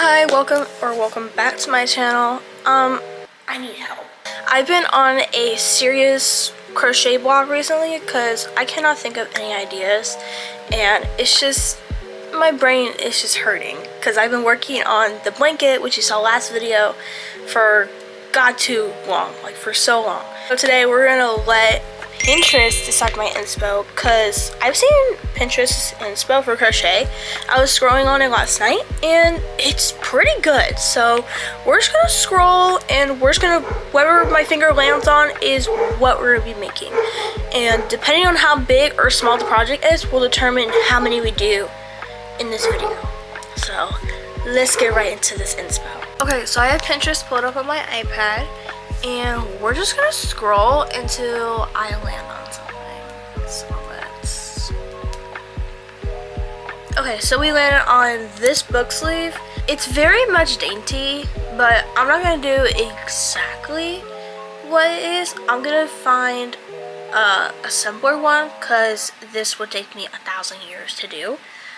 Hi, welcome back to my channel. I need help. I've been on a serious crochet blog recently because I cannot think of any ideas, and it's just, my brain is just hurting because I've been working on the blanket, which you saw last video, for too long, like for so long. So today we're gonna let Pinterest decide my inspo, because I've seen Pinterest's inspo for crochet. I was scrolling on it last night and it's pretty good. So we're just gonna scroll and we're just gonna, whatever my finger lands on is what we're gonna be making. And depending on how big or small the project is will determine how many we do in this video. So let's get right into this inspo. Okay, so I have Pinterest pulled up on my iPad, and we're just gonna scroll until I land on something. So let's... Okay, so we landed on this book sleeve. It's very much dainty, but I'm not gonna do exactly what it is. I'm gonna find a simpler one, because this would take me 1,000 years to do.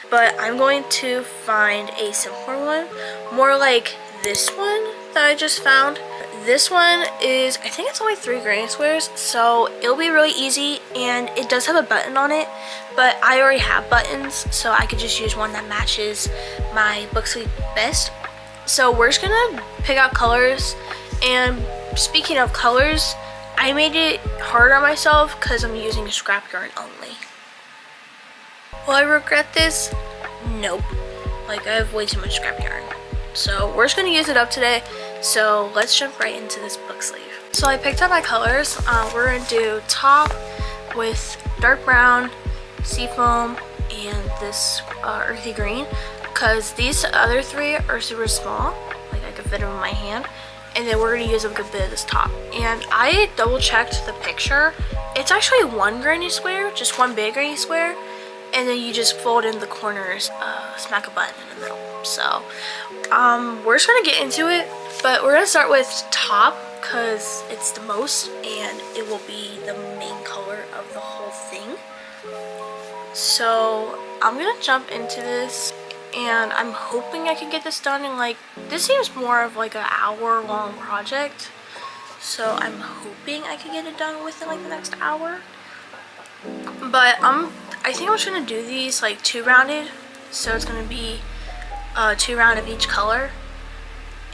But I'm going to find a simpler one, more like this one that I just found. This one is, I think it's only 3 granny squares, so it'll be really easy, and it does have a button on it, but I already have buttons, so I could just use one that matches my book sleeve best. So we're just gonna pick out colors, and speaking of colors, I made it hard on myself because I'm using scrap yarn only. Will I regret this? Nope. Like, I have way too much scrap yarn. So we're just gonna use it up today. So let's jump right into this book sleeve. So I picked out my colors. We're gonna do top with dark brown, seafoam, and this earthy green, because these other 3 are super small. Like, I could fit them in my hand. And then we're gonna use a good bit of this top. And I double checked the picture. It's actually 1 granny square, just 1 big granny square. And then you just fold in the corners, smack a button in the middle. So we're just gonna get into it, but we're gonna start with top because it's the most and it will be the main color of the whole thing. So I'm gonna jump into this, and I'm hoping I can get this done in, like, this seems more of like an hour-long project. So I'm hoping I can get it done within like the next hour. But I think I'm just gonna do these like 2 rounded, so it's gonna be 2 round of each color,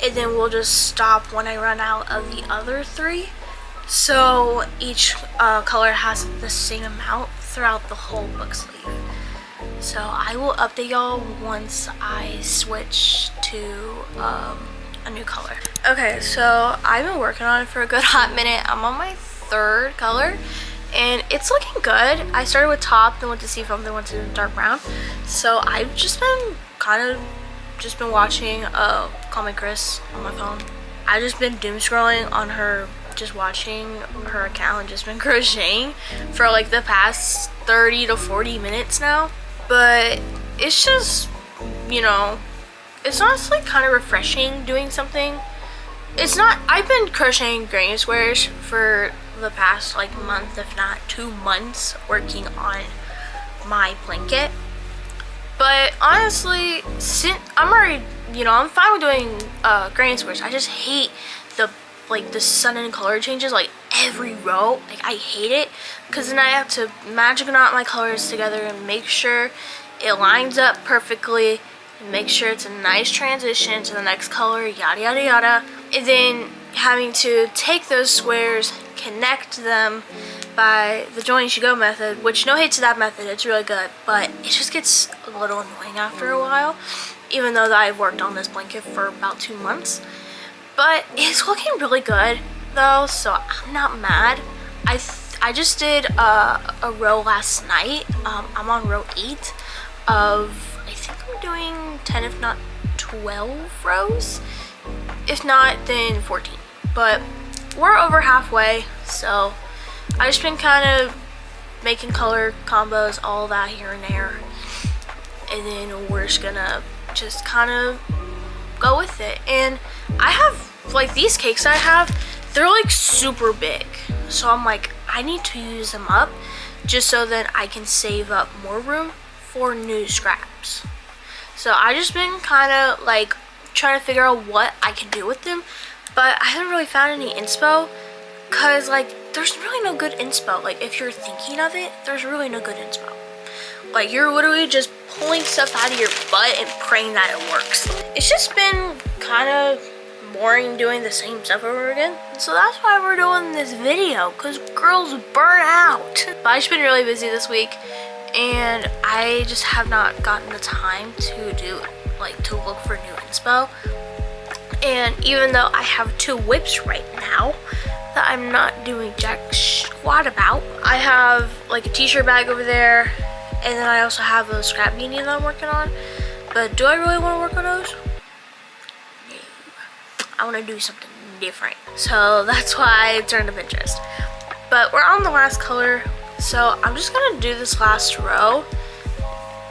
and then we'll just stop when I run out of the other 3. So each color has the same amount throughout the whole book sleeve. So I will update y'all once I switch to a new color. Okay, so I've been working on it for a good hot minute. I'm on my 3rd color. And it's looking good. I started with top, then went to seafoam, then went to dark brown. So I've just been watching Call Me Chris on my phone. I've just been doom scrolling on her, just watching her account, and just been crocheting for like the past 30 to 40 minutes now. But it's just, you know, it's honestly kind of refreshing doing something. It's not, I've been crocheting granny squares for the past like month, if not 2 months, working on my blanket. But honestly, since I'm already, you know, I'm fine with doing granny squares. I just hate the sudden color changes, like every row. Like, I hate it, because then I have to magic knot my colors together and make sure it lines up perfectly, and make sure it's a nice transition to the next color, yada yada yada. And then having to take those squares, connect them by the join as you go method, which, no hate to that method, it's really good, but it just gets a little annoying after a while, even though I've worked on this blanket for about 2 months. But it's looking really good though, so I'm not mad. I just did a row last night. I'm on row 8 of, I think I'm doing 10 if not 12 rows, if not then 14, but we're over halfway. So I just been kind of making color combos, all that here and there, and then we're just gonna just kind of go with it. And I have, like, these cakes I have, they're like super big, so I'm like, I need to use them up just so that I can save up more room for new scraps. So I just been kind of like trying to figure out what I can do with them, but I haven't really found any inspo, because like there's really no good inspo. Like if you're thinking of it, there's really no good inspo. Like you're literally just pulling stuff out of your butt and praying that it works. It's just been kind of boring doing the same stuff over again. So that's why we're doing this video, because girls burn out. But I've just been really busy this week and I just have not gotten the time to do, like, to look for new inspo. And even though I have 2 whips right now that I'm not doing jack squat about, I have like a t-shirt bag over there, and then I also have a scrap beanie that I'm working on. But do I really want to work on those? No. I want to do something different. So that's why I turned to Pinterest. But we're on the last color, so I'm just gonna do this last row.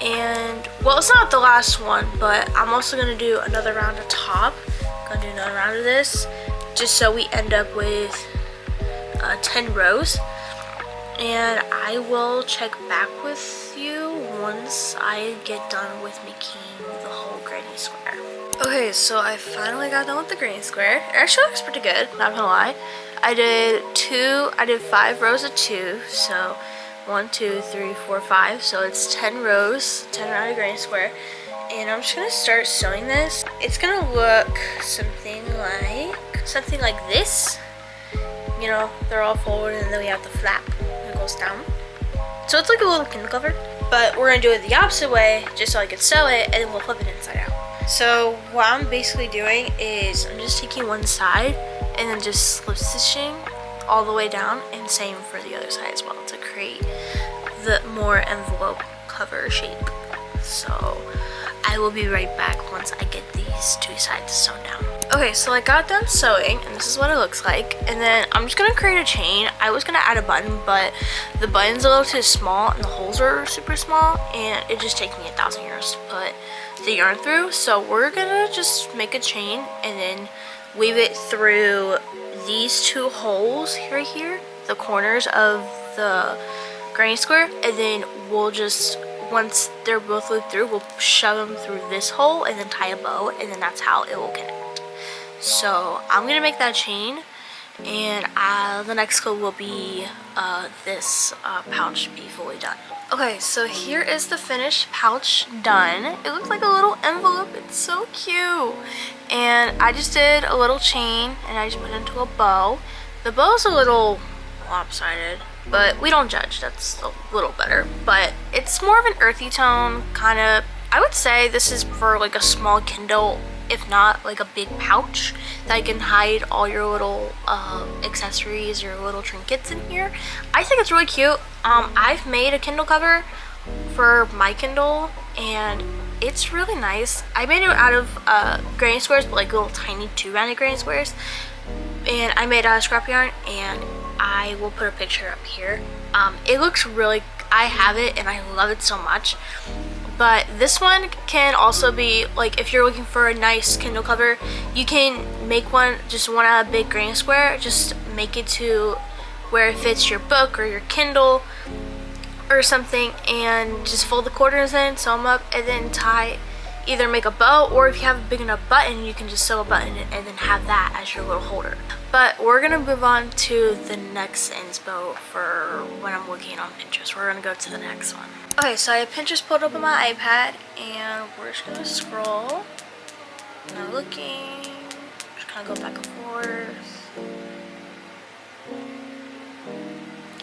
And well, it's not the last one, but I'm also gonna do another round of top. Gonna do another round of this, just so we end up with 10 rows. And I will check back with you once I get done with making the whole granny square. Okay, so I finally got done with the granny square. It actually looks pretty good, not gonna lie. I did 5 rows of 2, so 1, 2, 3, 4, 5. So it's 10 rows, 10 around a granny square. And I'm just gonna start sewing this. It's gonna look something like this. You know, they're all forward and then we have the flap that goes down. So it's like a little Kindle cover, but we're gonna do it the opposite way just so I can sew it, and then we'll flip it inside out. So what I'm basically doing is I'm just taking one side and then just slip stitching all the way down, and same for the other side as well to create the more envelope cover shape. So I will be right back once I get these 2 sides sewn down. Okay, so I got done sewing and this is what it looks like. And then I'm just gonna create a chain. I was gonna add a button, but the button's a little too small and the holes are super small, and it just takes me 1,000 yards to put the yarn through. So we're gonna just make a chain and then weave it through these 2 holes right here, the corners of the granny square, and then we'll just, once they're both looped through, we'll shove them through this hole and then tie a bow, and then that's how it will connect. So I'm gonna make that chain, and the next goal will be this pouch be fully done. Okay, so here is the finished pouch done. It looks like a little envelope. It's so cute. And I just did a little chain and I just put it into a bow. The bow's a little lopsided, but we don't judge. That's a little better. But it's more of an earthy tone, kind of. I would say this is for like a small Kindle, if not like a big pouch that you can hide all your little accessories or little trinkets in here. I think it's really cute. I've made a Kindle cover for my Kindle and it's really nice. I made it out of granny squares, but like little tiny 2-rounded granny squares, and I made it out of scrap yarn, and I will put a picture up here. It looks really, I have it and I love it so much. But this one can also be, like, if you're looking for a nice Kindle cover, you can make one, just one out of big granny square. Just make it to where it fits your book or your Kindle or something, and just fold the corners in, sew them up, and then tie, either make a bow, or if you have a big enough button, you can just sew a button and then have that as your little holder. But we're gonna move on to the next inspo for when I'm looking on Pinterest. We're gonna go to the next one. Okay, so I have Pinterest pulled up on my iPad, and we're just gonna scroll. Not looking. Just kind of go back and forth.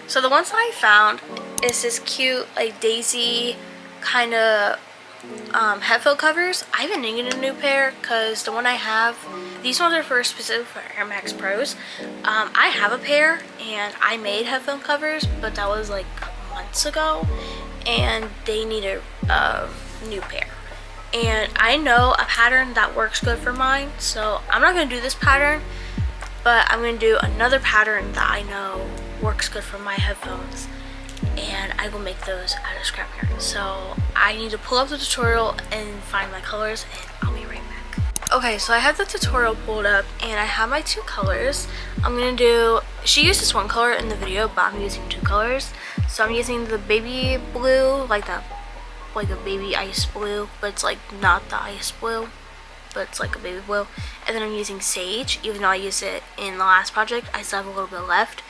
So the ones that I found is this cute, like, daisy kind of headphone covers. I've been needing a new pair because the one I have, these ones are for specific for Air Max Pros. I have a pair and I made headphone covers, but that was like months ago, and they need a new pair. And I know a pattern that works good for mine, so I'm not gonna do this pattern, but I'm gonna do another pattern that I know works good for my headphones, and I will make those out of scrap yarn. So I need to pull up the tutorial and find my colors, and I'll be right back. Okay, so I have the tutorial pulled up and I have my 2 colors. I'm gonna do, she used this one color in the video, but I'm using 2 colors. So I'm using the baby blue, like a baby ice blue, but it's like not the ice blue. but it's like a baby blue. And then I'm using sage, even though I used it in the last project, I still have a little bit left.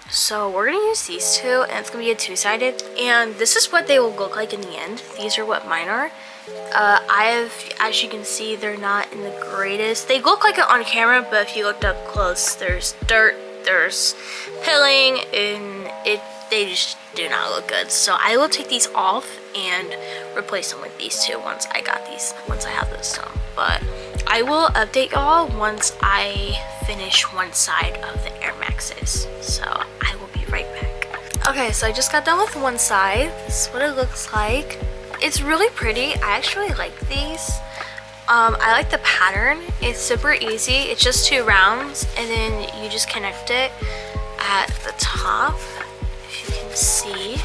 So we're gonna use these two, and it's gonna be a two-sided, and this is what they will look like in the end. These are what mine are. As you can see, they're not in the greatest. They look like it on camera, but if you looked up close, there's dirt, there's pilling, and they just do not look good. So I will take these off and replace them with these two once I have this done. But I will update y'all once I finish one side of the Air Maxes. So I will be right back. Okay, so I just got done with one side. This is what it looks like. It's really pretty. I actually like these. I like the pattern. It's super easy. It's just 2 rounds, and then you just connect it at the top. If you can see,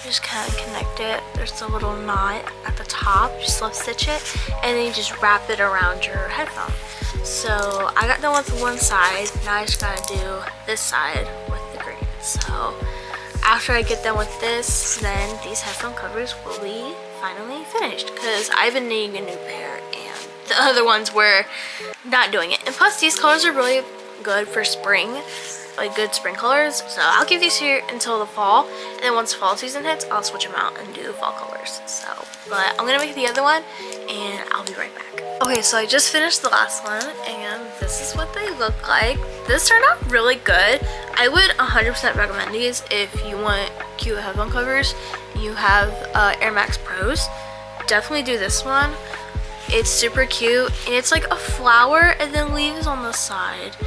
just kind of connect it. There's a little knot at the top. Just slip stitch it, and then you just wrap it around your headphone. So I got done with one side. Now I just gotta do this side with the green. So after I get done with this, then these headphone covers will be finally finished, because I've been needing a new pair and the other ones were not doing it. And plus these colors are really good for spring, like good spring colors. So I'll keep these here until the fall, and then once fall season hits, I'll switch them out and do fall colors. So, but I'm gonna make the other one and I'll be right back. Okay, so I just finished the last one, and this is what they look like. This turned out really good. I would 100% recommend these if you want cute headphone covers. You have Air Max Pros. Definitely do this one. It's super cute, and it's like a flower and then leaves on the side.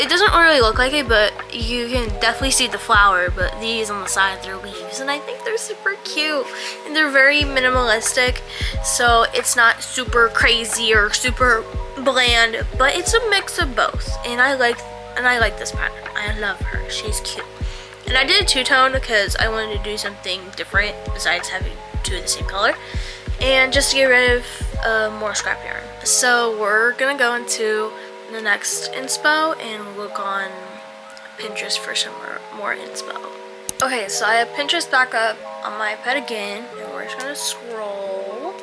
It doesn't really look like it, but you can definitely see the flower, but these on the side, they're leaves, and I think they're super cute, and they're very minimalistic, so it's not super crazy or super bland, but it's a mix of both, and I like this pattern. I love her. She's cute. And I did a two-tone because I wanted to do something different besides having 2 of the same color, and just to get rid of more scrap yarn. So we're gonna go into the next inspo and look on Pinterest for some more inspo. Okay, so I have Pinterest back up on my iPad again, and we're just gonna scroll.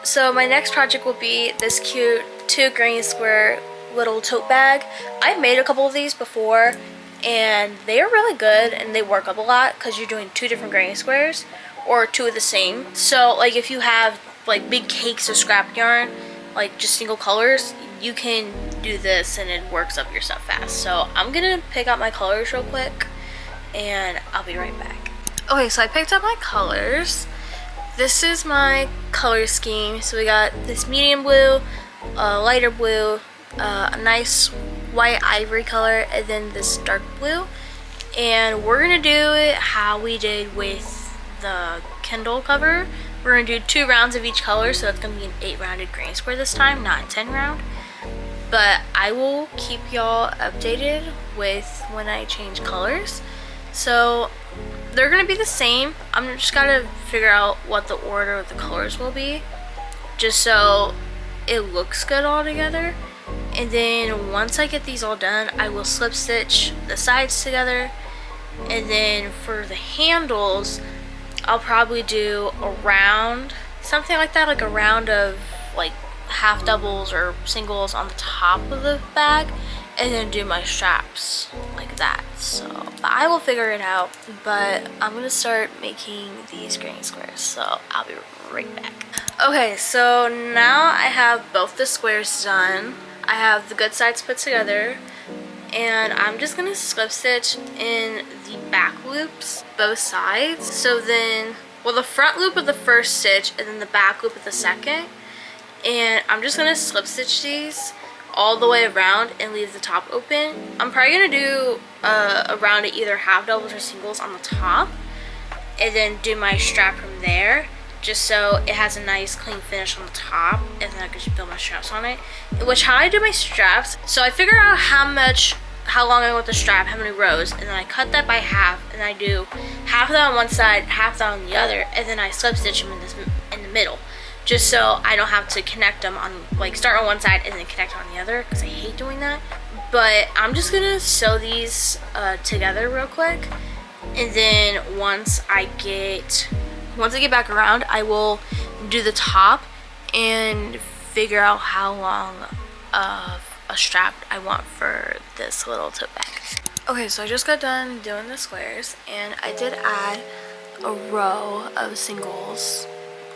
So my next project will be this cute 2 granny square little tote bag. I've made a couple of these before, and they are really good, and they work up a lot because you're doing 2 different granny squares or 2 of the same. So like if you have like big cakes of scrap yarn, like just single colors, you can do this and it works up your stuff fast. So I'm gonna pick out my colors real quick and I'll be right back. Okay, so I picked up my colors. This is my color scheme. So we got this medium blue, lighter blue, a nice white ivory color, and then this dark blue. And we're gonna do it how we did with the Kindle cover. We're gonna do 2 rounds of each color, so it's gonna be an 8-rounded granny square this time, not a 10 round. But I will keep y'all updated with when I change colors. So they're gonna be the same. I'm just gotta figure out what the order of the colors will be, just so it looks good all together. And then once I get these all done, I will slip stitch the sides together. And then for the handles, I'll probably do a round, something like that, like a round of like half doubles or singles on the top of the bag, and then do my straps like that. So but I will figure it out, but I'm gonna start making these granny squares, so I'll be right back. Okay, so now I have both the squares done. I have the good sides put together, and I'm just gonna slip stitch in the back loops, both sides. So then, well, the front loop of the first stitch and then the back loop of the second. And I'm just gonna slip stitch these all the way around and leave the top open. I'm probably gonna do a round of either half doubles or singles on the top, and then do my strap from there, just so it has a nice clean finish on the top, and then I can just build my straps on it. Which, how I do my straps, so I figure out how long I want the strap, how many rows, and then I cut that by half, and I do half of that on one side, half that on the other, and then I slip stitch them in the middle, just so I don't have to connect them on, like start on one side and then connect on the other, because I hate doing that. But I'm just gonna sew these together real quick, and then once I get back around, I will do the top and figure out how long of a strap I want for this little tote bag. Okay, so I just got done doing the squares, and I did add a row of singles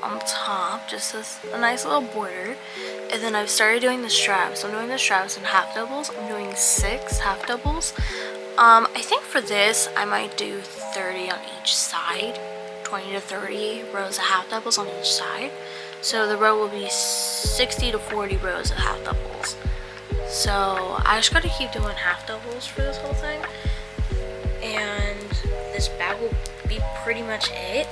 on top, just as a nice little border. And then I've started doing the straps. I'm doing the straps in half doubles. I'm doing 6 half doubles. I think for this I might do 30 on each side, 20 to 30 rows of half doubles on each side. So the row will be 60 to 40 rows of half doubles. So I just gotta keep doing half doubles for this whole thing, and this bag will be pretty much it.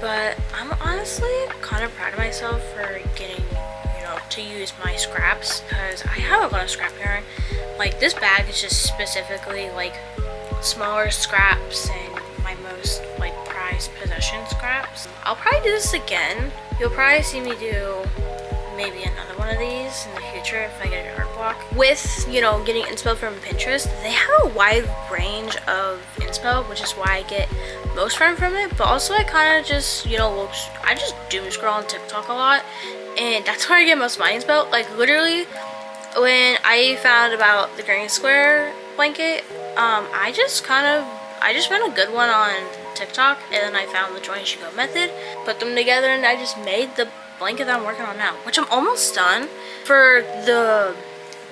But I'm honestly kind of proud of myself for getting, you know, to use my scraps, because I have a lot of scrap yarn. Like, this bag is just specifically like smaller scraps and my most like prized possession scraps. I'll probably do this again. You'll probably see me do maybe another one of these in the future if I get an art block. With, you know, getting inspo from Pinterest, they have a wide range of inspo, which is why I get most from it. But also I kind of just, you know, I just doom scroll on TikTok a lot, and that's where I get most of my inspo. Like, literally, when I found about the granny square blanket, I just found a good one on TikTok, and then I found the join should go method, put them together, and I just made the blanket that I'm working on now, which I'm almost done. For the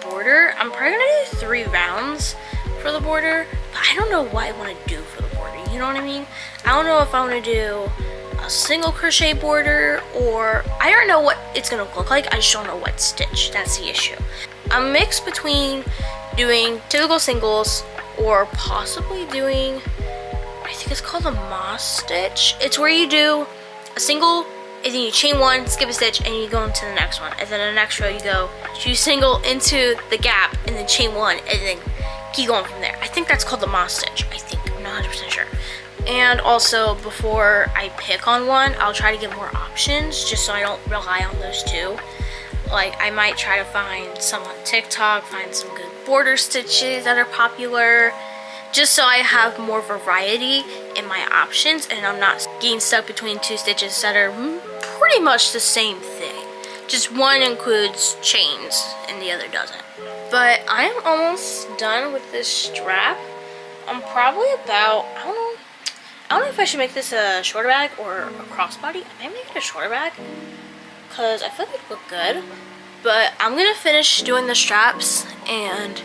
border, I'm probably gonna do 3 rounds for the border, but I don't know what I want to do for the border, you know what I mean? I don't know if I want to do a single crochet border, or I don't know what it's gonna look like. I just don't know what stitch. That's the issue. I'm mixed between doing typical singles or possibly doing, I think it's called a moss stitch. It's where you do a single and then you chain 1, skip a stitch, and you go into the next one. And then the next row you go, you single into the gap and then chain 1 and then keep going from there. I think that's called the moss stitch. I think, I'm not 100% sure. And also, before I pick on one, I'll try to get more options just so I don't rely on those 2. Like, I might try to find some on TikTok, find some good border stitches that are popular, just so I have more variety in my options and I'm not getting stuck between 2 stitches that are pretty much the same thing. Just one includes chains and the other doesn't. But I'm almost done with this strap. I'm probably about, I don't know if I should make this a shorter bag or a crossbody. I might make it a shorter bag because I feel like it'd look good. But I'm gonna finish doing the straps, and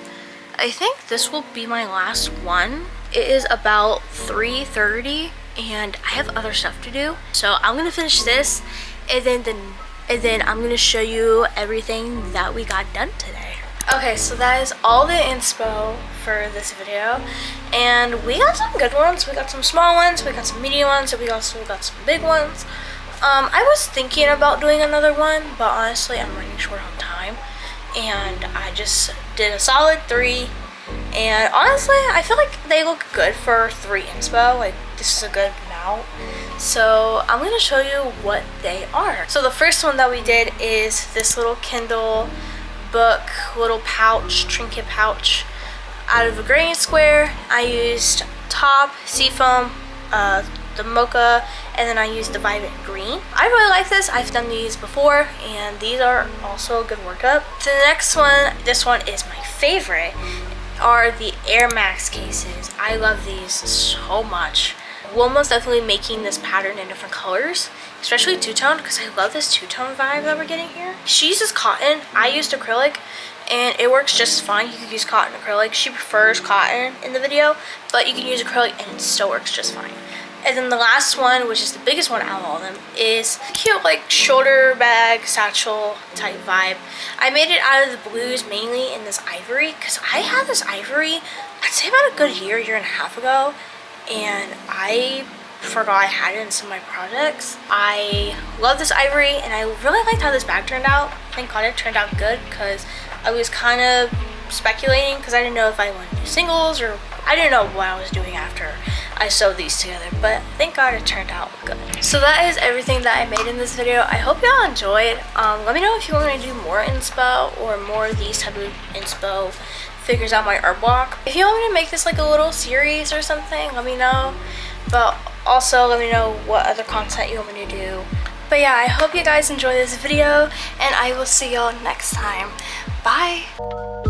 I think this will be my last one. It is about 3:30 and I have other stuff to do. So I'm gonna finish this, and then I'm gonna show you everything that we got done today. Okay, so that is all the inspo for this video, and we got some good ones. We got some small ones, we got some medium ones, and we also got some big ones. I was thinking about doing another one, but honestly I'm running short on time, and I just did a solid 3, and honestly I feel like they look good for 3 inspo. Like, this is a good amount. So I'm going to show you what they are. So the first one that we did is this little Kindle book little pouch, trinket pouch out of a granny square. I used top, seafoam, the mocha, and then I used the violet green. I really like this. I've done these before, and these are also a good workup. The next one, this one is my favorite, are the Air Max cases. I love these so much. We'll most definitely making this pattern in different colors, especially two-tone, because I love this two-tone vibe that we're getting here. She uses cotton. I used acrylic, and it works just fine. You could use cotton acrylic. She prefers cotton in the video, but you can use acrylic and it still works just fine. And then the last one, which is the biggest one out of all of them, is cute, like shoulder bag, satchel type vibe. I made it out of the blues, mainly in this ivory, because I had this ivory, I'd say about a good year and a half ago, and I forgot I had it in some of my projects. I love this ivory, and I really liked how this bag turned out. Thank God it turned out good, because I was kind of speculating, because I didn't know if I wanted to do singles, or I didn't know what I was doing after I sewed these together, but thank God it turned out good. So that is everything that I made in this video. I hope y'all enjoyed. Let me know if you want me to do more inspo or more of these type of inspo figures out my art block. If you want me to make this like a little series or something, let me know. But also let me know what other content you want me to do. But yeah, I hope you guys enjoy this video, and I will see y'all next time. Bye.